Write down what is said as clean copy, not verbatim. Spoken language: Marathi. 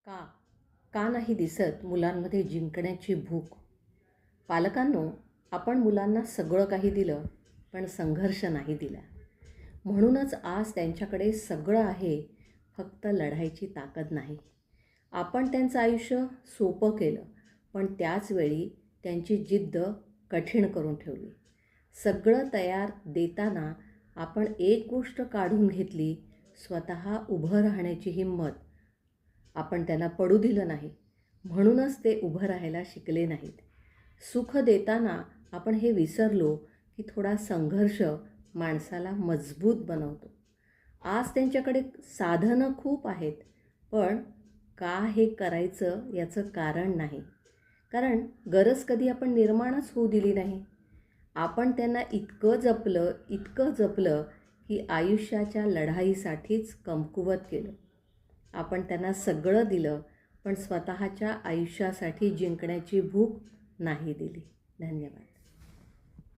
का का नाही दिसत मुलांमध्ये जिंकण्याची भूक? पालकांनो, आपण मुलांना सगळं काही दिलं, पण संघर्ष नाही दिला. म्हणूनच आज त्यांच्याकडे सगळं आहे, फक्त लढायची ताकद नाही. आपण त्यांचं आयुष्य सोपं केलं, पण त्याचवेळी त्यांची जिद्द कठीण करून ठेवली. सगळं तयार देताना आपण एक गोष्ट काढून घेतली, स्वतः उभं राहण्याची हिंमत. आपण त्यांना पडू दिलं नाही, म्हणूनच ते उभं राहायला शिकले नाहीत. सुख देताना आपण हे विसरलो की थोडा संघर्ष माणसाला मजबूत बनवतो. आज त्यांच्याकडे साधनं खूप आहेत, पण का हे करायचं याचं कारण नाही. कारण गरज कधी आपण निर्माणच होऊ दिली नाही. आपण त्यांना इतकं जपलं की आयुष्याच्या लढाईसाठीच कमकुवत केलं. आपण त्यांना सगळं दिलं, पण स्वतःच्या आयुष्यासाठी जिंकण्याची भूक नाही दिली. धन्यवाद.